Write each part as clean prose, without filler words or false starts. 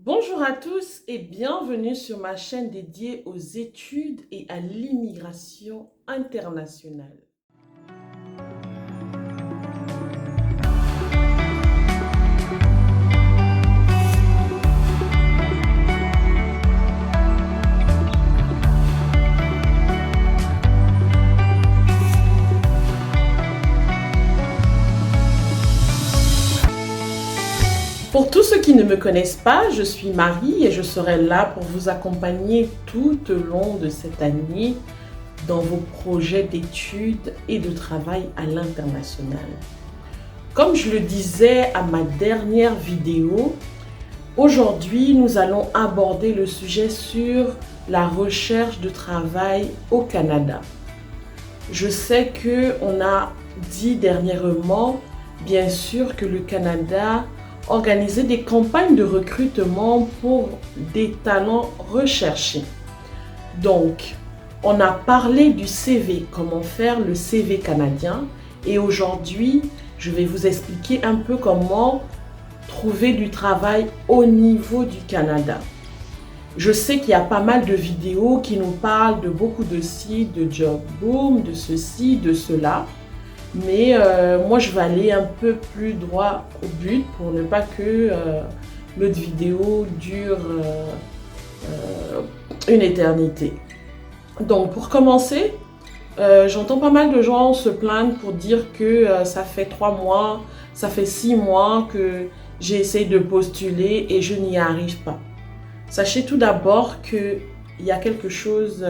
Bonjour à tous et bienvenue sur ma chaîne dédiée aux études et à l'immigration internationale. Pour tous ceux qui ne me connaissent pas, je suis Marie et je serai là pour vous accompagner tout au long de cette année dans vos projets d'études et de travail à l'international. Comme je le disais à ma dernière vidéo, aujourd'hui nous allons aborder le sujet sur la recherche de travail au Canada. Je sais qu'on a dit dernièrement, bien sûr, que le Canada organisait des campagnes de recrutement pour des talents recherchés. Donc, on a parlé du CV, comment faire le CV canadien. Et aujourd'hui, je vais vous expliquer un peu comment trouver du travail au niveau du Canada. Je sais qu'il y a pas mal de vidéos qui nous parlent de beaucoup de sites, de job boom, de ceci, de cela. Mais moi, je vais aller un peu plus droit au but pour ne pas que notre vidéo dure une éternité. Donc, pour commencer, j'entends pas mal de gens se plaindre pour dire que ça fait 3 mois, ça fait 6 mois que j'ai essayé de postuler et je n'y arrive pas. Sachez tout d'abord qu'il y a quelque chose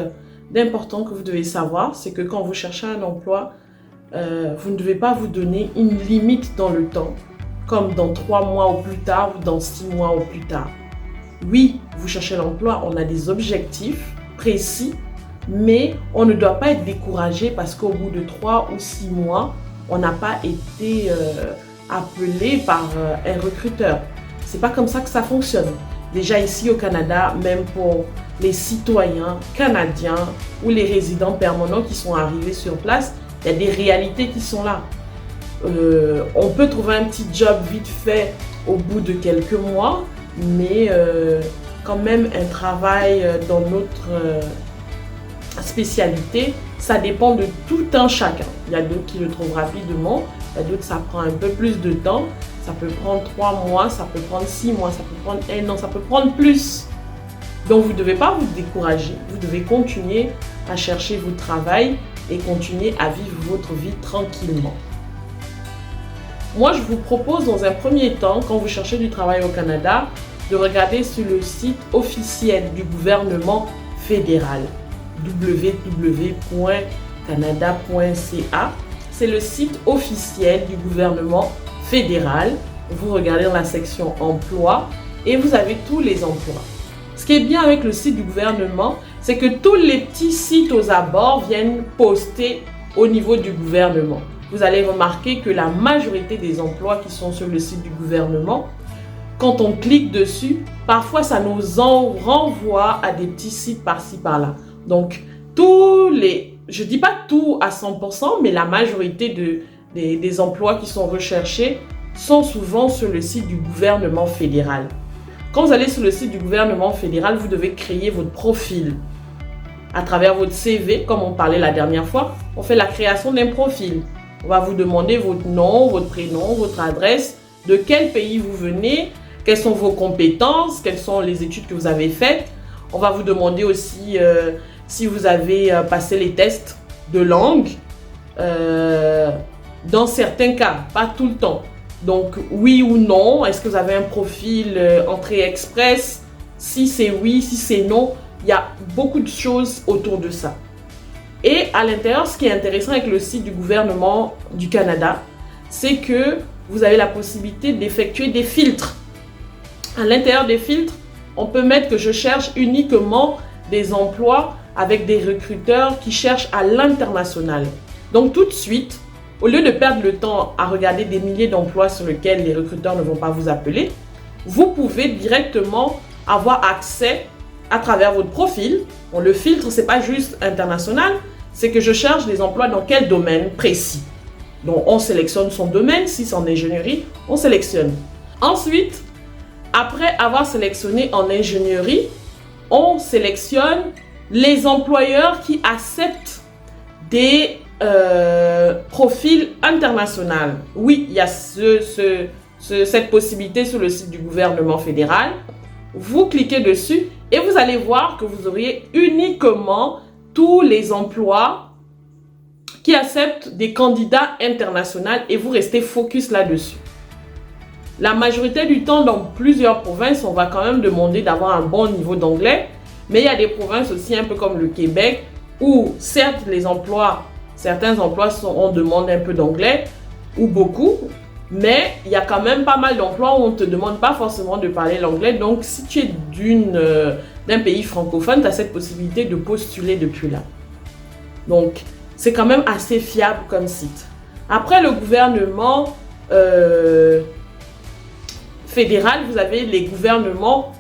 d'important que vous devez savoir, c'est que quand vous cherchez un emploi, vous ne devez pas vous donner une limite dans le temps, comme dans 3 mois au plus tard ou dans 6 mois au plus tard. Oui, vous cherchez l'emploi, on a des objectifs précis, mais on ne doit pas être découragé parce qu'au bout de 3 ou 6 mois, on n'a pas été appelé par un recruteur. C'est pas comme ça que ça fonctionne. Déjà ici au Canada, même pour les citoyens canadiens ou les résidents permanents qui sont arrivés sur place, il y a des réalités qui sont là. On peut trouver un petit job vite fait au bout de quelques mois, mais quand même un travail dans notre spécialité, ça dépend de tout un chacun. Il y a d'autres qui le trouvent rapidement, il y a d'autres ça prend un peu plus de temps. Ça peut prendre 3 mois, ça peut prendre 6 mois, ça peut prendre 1 an, ça peut prendre plus. Donc vous ne devez pas vous décourager, vous devez continuer à chercher votre travail et continuer à vivre votre vie tranquillement. Moi, je vous propose dans un premier temps, quand vous cherchez du travail au Canada, de regarder sur le site officiel du gouvernement fédéral, www.canada.ca. C'est le site officiel du gouvernement fédéral. Vous regardez dans la section emploi et vous avez tous les emplois. Ce qui est bien avec le site du gouvernement, c'est que tous les petits sites aux abords viennent poster au niveau du gouvernement. Vous allez remarquer que la majorité des emplois qui sont sur le site du gouvernement, quand on clique dessus, parfois ça nous en renvoie à des petits sites par-ci par-là. Donc, je ne dis pas tout à 100%, mais la majorité des emplois qui sont recherchés sont souvent sur le site du gouvernement fédéral. Quand vous allez sur le site du gouvernement fédéral, vous devez créer votre profil. À travers votre CV, comme on parlait la dernière fois, on fait la création d'un profil. On va vous demander votre nom, votre prénom, votre adresse, de quel pays vous venez, quelles sont vos compétences, quelles sont les études que vous avez faites. On va vous demander aussi si vous avez passé les tests de langue. Dans certains cas, pas tout le temps. Donc, oui ou non, est-ce que vous avez un profil entrée express? Si c'est oui, si c'est non, il y a beaucoup de choses autour de ça. Et à l'intérieur, ce qui est intéressant avec le site du gouvernement du Canada, c'est que vous avez la possibilité d'effectuer des filtres. À l'intérieur des filtres, on peut mettre que je cherche uniquement des emplois avec des recruteurs qui cherchent à l'international. Donc, tout de suite, au lieu de perdre le temps à regarder des milliers d'emplois sur lesquels les recruteurs ne vont pas vous appeler, vous pouvez directement avoir accès à travers votre profil. Bon, le filtre, ce n'est pas juste international, c'est que je cherche des emplois dans quel domaine précis. Donc, on sélectionne son domaine. Si c'est en ingénierie, on sélectionne. Ensuite, Après avoir sélectionné en ingénierie, on sélectionne les employeurs qui acceptent des profils internationaux. Oui, il y a cette possibilité sur le site du gouvernement fédéral. Vous cliquez dessus et vous allez voir que vous auriez uniquement tous les emplois qui acceptent des candidats internationaux et vous restez focus là-dessus. La majorité du temps, dans plusieurs provinces, on va quand même demander d'avoir un bon niveau d'anglais, mais il y a des provinces aussi, un peu comme le Québec, où certes, certains emplois on demande un peu d'anglais, ou beaucoup, mais il y a quand même pas mal d'emplois où on ne te demande pas forcément de parler l'anglais. Donc, si tu es d'un pays francophone, tu as cette possibilité de postuler depuis là. Donc, c'est quand même assez fiable comme site. Après le gouvernement fédéral, vous avez les gouvernements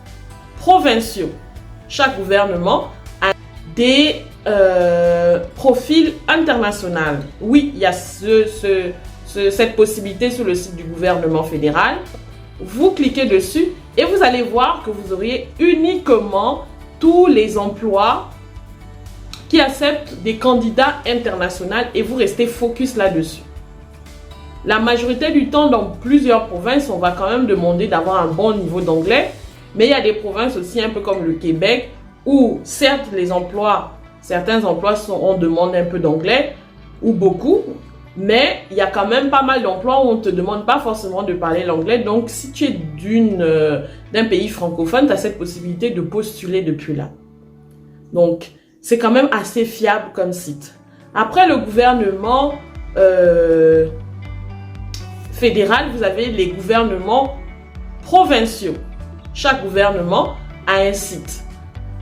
provinciaux. Chaque gouvernement a des profils internationaux. Oui, il y a cette possibilité sur le site du gouvernement fédéral. Vous cliquez dessus et vous allez voir que vous auriez uniquement tous les emplois qui acceptent des candidats internationaux et vous restez focus là-dessus. La majorité du temps, dans plusieurs provinces, on va quand même demander d'avoir un bon niveau d'anglais, mais il y a des provinces aussi, un peu comme le Québec, où certes, certains emplois on demande un peu d'anglais, ou beaucoup, mais il y a quand même pas mal d'emplois où on ne te demande pas forcément de parler l'anglais. Donc, si tu es d'un pays francophone, tu as cette possibilité de postuler depuis là. Donc, c'est quand même assez fiable comme site. Après le gouvernement fédéral, vous avez les gouvernements provinciaux. Chaque gouvernement a un site.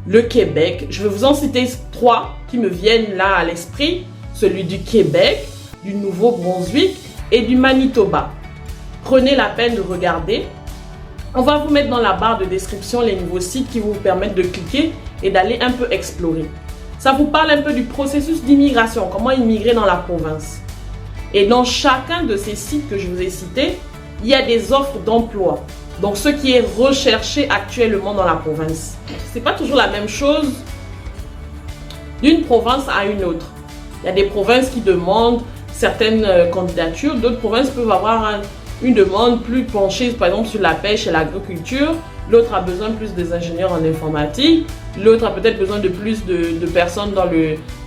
Le Québec, je vais vous en citer 3 qui me viennent là à l'esprit. Celui du Québec, du Nouveau-Brunswick et du Manitoba. Prenez la peine de regarder. On va vous mettre dans la barre de description les nouveaux sites qui vous permettent de cliquer et d'aller un peu explorer. Ça vous parle un peu du processus d'immigration, comment immigrer dans la province. Et dans chacun de ces sites que je vous ai cités, il y a des offres d'emploi. Donc, ce qui est recherché actuellement dans la province. Ce n'est pas toujours la même chose d'une province à une autre. Il y a des provinces qui demandent certaines candidatures. D'autres provinces peuvent avoir une demande plus penchée, par exemple, sur la pêche et l'agriculture. L'autre a besoin plus des ingénieurs en informatique. L'autre a peut-être besoin de plus de personnes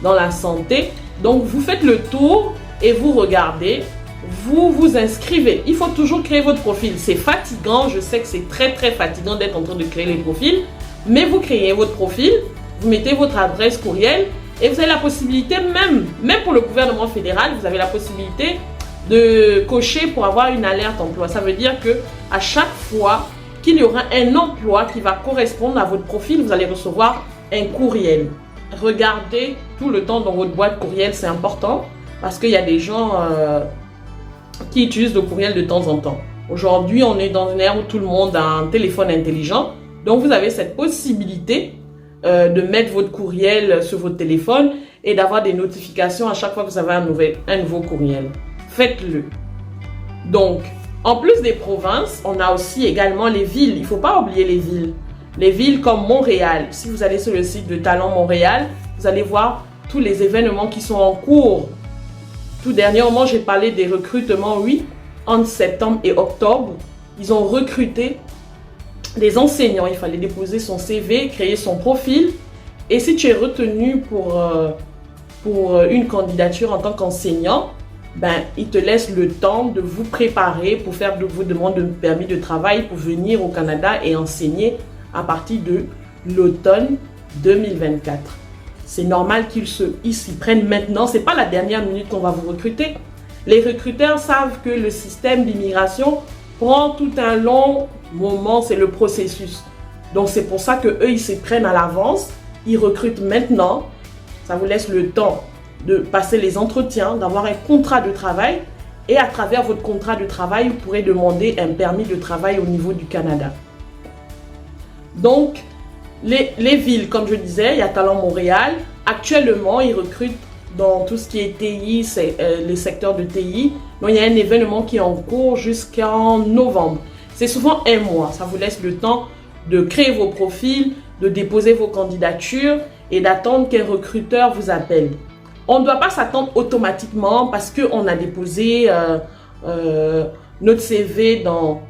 dans la santé. Donc, vous faites le tour et vous regardez. Vous vous inscrivez. Il faut toujours créer votre profil. C'est fatigant. Je sais que c'est très, très fatigant d'être en train de créer les profils. Mais vous créez votre profil. Vous mettez votre adresse courriel. Et vous avez la possibilité, même pour le gouvernement fédéral, vous avez la possibilité de cocher pour avoir une alerte emploi. Ça veut dire que à chaque fois qu'il y aura un emploi qui va correspondre à votre profil, vous allez recevoir un courriel. Regardez tout le temps dans votre boîte courriel, c'est important parce qu'il y a des gens qui utilisent le courriel de temps en temps. Aujourd'hui, on est dans une ère où tout le monde a un téléphone intelligent. Donc, vous avez cette possibilité de mettre votre courriel sur votre téléphone et d'avoir des notifications à chaque fois que vous avez un nouveau courriel. Faites-le. Donc, en plus des provinces, on a aussi également les villes. Il ne faut pas oublier les villes. Les villes comme Montréal. Si vous allez sur le site de Talent Montréal, vous allez voir tous les événements qui sont en cours. Tout dernièrement, j'ai parlé des recrutements, oui, entre septembre et octobre. Ils ont recruté des enseignants. Il fallait déposer son CV, créer son profil. Et si tu es retenu pour une candidature en tant qu'enseignant, ben, il te laisse le temps de vous préparer pour faire de vos demandes de permis de travail pour venir au Canada et enseigner à partir de l'automne 2024. C'est normal qu'ils s'y prennent maintenant. Ce n'est pas la dernière minute qu'on va vous recruter. Les recruteurs savent que le système d'immigration prend tout un long moment, c'est le processus. Donc, c'est pour ça qu'eux, ils s'y prennent à l'avance. Ils recrutent maintenant. Ça vous laisse le temps de passer les entretiens, d'avoir un contrat de travail. Et à travers votre contrat de travail, vous pourrez demander un permis de travail au niveau du Canada. Donc, les villes, comme je disais, il y a Talent Montréal. Actuellement, ils recrutent dans tout ce qui est TI, les secteurs de TI. Donc, il y a un événement qui est en cours jusqu'en novembre. c'est souvent un mois. Ça vous laisse le temps de créer vos profils, de déposer vos candidatures et d'attendre qu'un recruteur vous appelle. On ne doit pas s'attendre automatiquement parce qu'on a déposé notre CV dans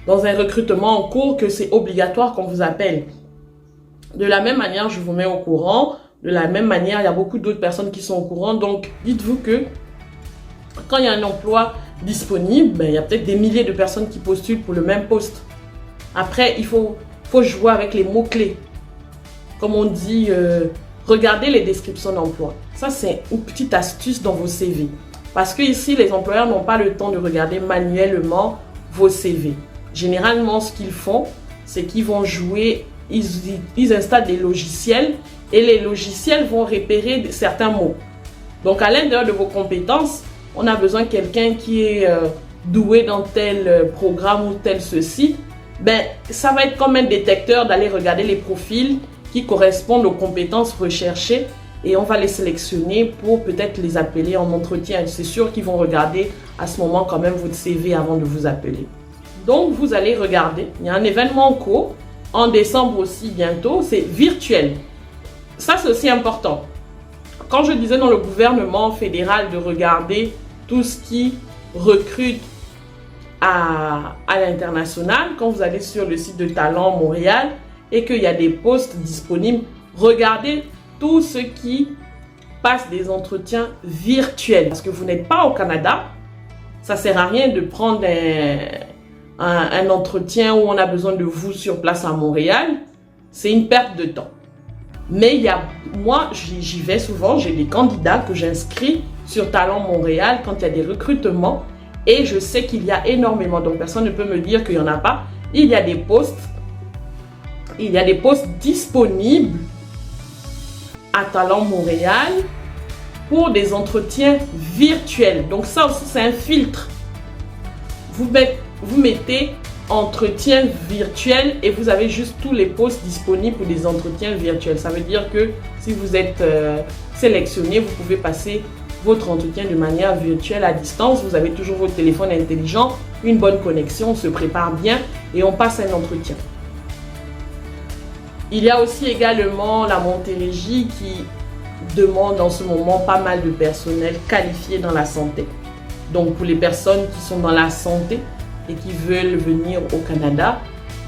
un recrutement en cours que c'est obligatoire qu'on vous appelle. De la même manière, je vous mets au courant. De la même manière, il y a beaucoup d'autres personnes qui sont au courant. Donc, dites-vous que quand il y a un emploi disponible, il y a peut-être des milliers de personnes qui postulent pour le même poste. Après, il faut jouer avec les mots-clés. Comme on dit, regardez les descriptions d'emploi. Ça, c'est une petite astuce dans vos CV. Parce que ici, les employeurs n'ont pas le temps de regarder manuellement vos CV. Généralement, ce qu'ils font, c'est qu'ils vont jouer, ils installent des logiciels et les logiciels vont repérer certains mots. Donc, à l'intérieur de vos compétences, on a besoin de quelqu'un qui est doué dans tel programme ou tel ceci. Ça va être comme un détecteur d'aller regarder les profils qui correspondent aux compétences recherchées et on va les sélectionner pour peut-être les appeler en entretien. C'est sûr qu'ils vont regarder à ce moment quand même votre CV avant de vous appeler. Donc, vous allez regarder. Il y a un événement en cours, en décembre aussi bientôt, c'est virtuel. Ça, c'est aussi important. Quand je disais dans le gouvernement fédéral de regarder tout ce qui recrute à l'international, quand vous allez sur le site de Talent Montréal et qu'il y a des postes disponibles, regardez tout ce qui passe des entretiens virtuels. Parce que vous n'êtes pas au Canada, ça ne sert à rien de prendre un entretien où on a besoin de vous sur place à Montréal. C'est une perte de temps. Mais moi, j'y vais souvent, j'ai des candidats que j'inscris sur Talent Montréal quand il y a des recrutements et je sais qu'il y a énormément, donc personne ne peut me dire qu'il n'y en a pas. Il y a des postes disponibles à Talent Montréal pour des entretiens virtuels. Donc ça aussi, c'est un filtre. Vous mettez entretien virtuel et vous avez juste tous les postes disponibles pour des entretiens virtuels. Ça veut dire que si vous êtes sélectionné, vous pouvez passer votre entretien de manière virtuelle à distance. Vous avez toujours votre téléphone intelligent, une bonne connexion, on se prépare bien et on passe un entretien. Il y a aussi également la Montérégie qui demande en ce moment pas mal de personnel qualifié dans la santé. Donc pour les personnes qui sont dans la santé et qui veulent venir au Canada,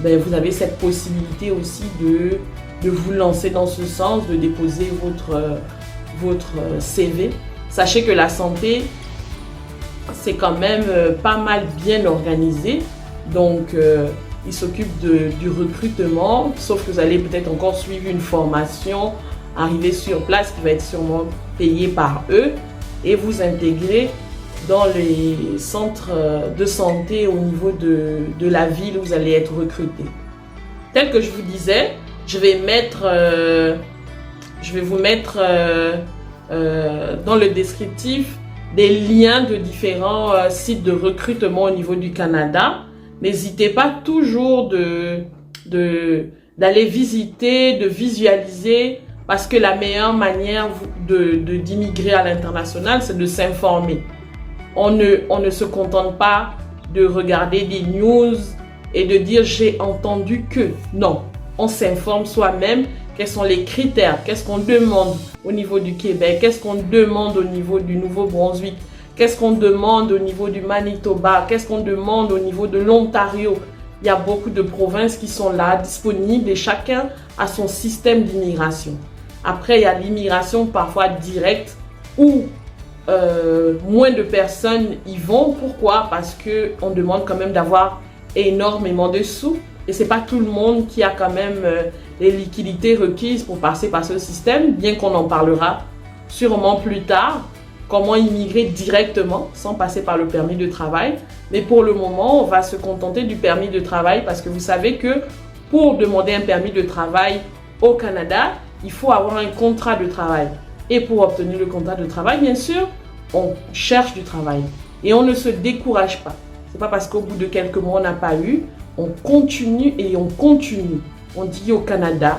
vous avez cette possibilité aussi de vous lancer dans ce sens, de déposer votre CV. Sachez que la santé, c'est quand même pas mal bien organisé. Donc, ils s'occupent du recrutement, sauf que vous allez peut-être encore suivre une formation, arriver sur place qui va être sûrement payée par eux et vous intégrer dans les centres de santé au niveau de la ville où vous allez être recruté. Tel que je vous disais, je vais vous mettre dans le descriptif des liens de différents sites de recrutement au niveau du Canada. N'hésitez pas toujours d'aller visiter, de visualiser, parce que la meilleure manière d'immigrer à l'international, c'est de s'informer. On ne se contente pas de regarder des news et de dire « j'ai entendu que ». Non, on s'informe soi-même. Quels sont les critères? Qu'est-ce qu'on demande au niveau du Québec? Qu'est-ce qu'on demande au niveau du Nouveau-Brunswick? Qu'est-ce qu'on demande au niveau du Manitoba? Qu'est-ce qu'on demande au niveau de l'Ontario? Il y a beaucoup de provinces qui sont là, disponibles, et chacun a son système d'immigration. Après, il y a l'immigration parfois directe où moins de personnes y vont. Pourquoi? Parce qu'on demande quand même d'avoir énormément de sous. Et ce n'est pas tout le monde qui a quand même les liquidités requises pour passer par ce système, bien qu'on en parlera sûrement plus tard. Comment immigrer directement sans passer par le permis de travail. Mais pour le moment, on va se contenter du permis de travail parce que vous savez que pour demander un permis de travail au Canada, il faut avoir un contrat de travail. Et pour obtenir le contrat de travail, bien sûr, on cherche du travail. Et on ne se décourage pas. Ce n'est pas parce qu'au bout de quelques mois, on n'a pas eu. On continue et on continue. On dit au Canada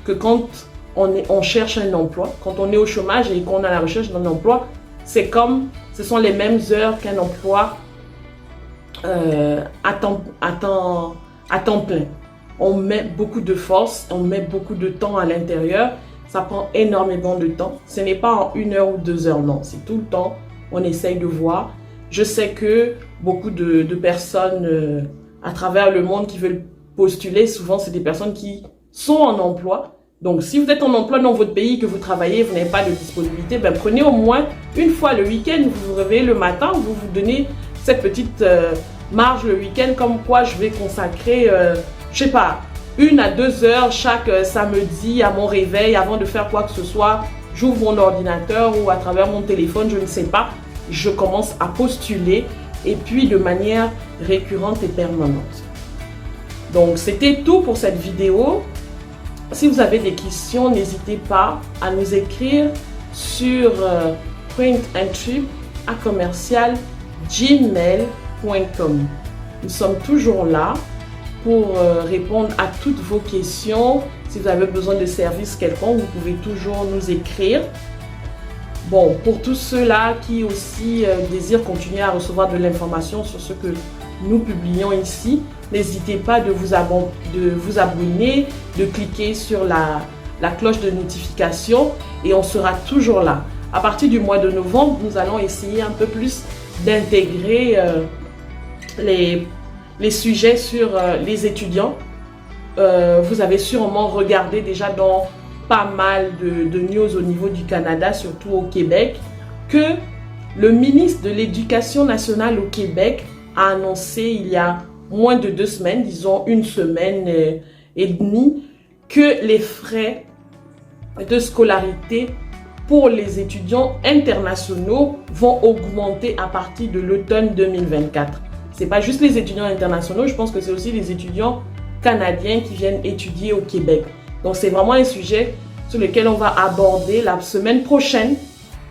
que quand on cherche un emploi, quand on est au chômage et qu'on a la recherche d'un emploi, ce sont les mêmes heures qu'un emploi à temps plein. On met beaucoup de force, on met beaucoup de temps à l'intérieur. Ça prend énormément de temps. Ce n'est pas en 1 heure ou 2 heures, non. C'est tout le temps. On essaye de voir. Je sais que beaucoup de personnes à travers le monde qui veulent postuler, souvent c'est des personnes qui sont en emploi. Donc si vous êtes en emploi dans votre pays, que vous travaillez, vous n'avez pas de disponibilité, ben, prenez au moins une fois le week-end, vous vous réveillez le matin, vous vous donnez cette petite marge le week-end, comme quoi je vais consacrer, je sais pas, 1 à 2 heures chaque samedi à mon réveil avant de faire quoi que ce soit. J'ouvre mon ordinateur ou à travers mon téléphone, je ne sais pas. Je commence à postuler et puis de manière récurrente et permanente. Donc, c'était tout pour cette vidéo. Si vous avez des questions, n'hésitez pas à nous écrire sur printandship@gmail.com. Nous sommes toujours là pour répondre à toutes vos questions. Si vous avez besoin de services quelconques, vous pouvez toujours nous écrire. Bon, pour tous ceux-là qui aussi désirent continuer à recevoir de l'information sur ce que nous publions ici, n'hésitez pas de vous abonner, de cliquer sur la cloche de notification et on sera toujours là. À partir du mois de novembre, nous allons essayer un peu plus d'intégrer les sujets sur les étudiants. Vous avez sûrement regardé déjà dans pas mal de news au niveau du Canada, surtout au Québec, que le ministre de l'Éducation nationale au Québec a annoncé il y a moins de 2 semaines, disons 1 semaine et demie, que les frais de scolarité pour les étudiants internationaux vont augmenter à partir de l'automne 2024. Ce n'est pas juste les étudiants internationaux, je pense que c'est aussi les étudiants canadiens qui viennent étudier au Québec. Donc c'est vraiment un sujet sur lequel on va aborder la semaine prochaine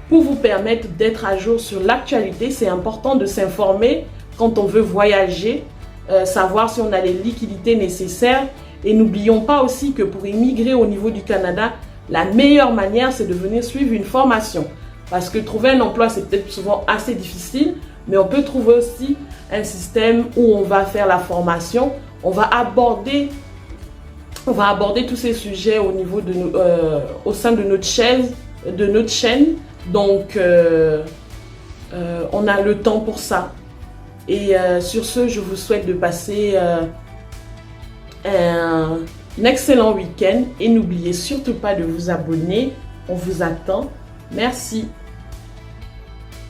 pour vous permettre d'être à jour sur l'actualité. C'est important de s'informer quand on veut voyager, savoir si on a les liquidités nécessaires. Et n'oublions pas aussi que pour immigrer au niveau du Canada, la meilleure manière, c'est de venir suivre une formation. Parce que trouver un emploi, c'est peut-être souvent assez difficile, mais on peut trouver aussi un système où on va faire la formation. On va aborder tous ces sujets au niveau de au sein de notre chaîne. Donc, on a le temps pour ça. Et sur ce, je vous souhaite de passer un excellent week-end. Et n'oubliez surtout pas de vous abonner. On vous attend. Merci.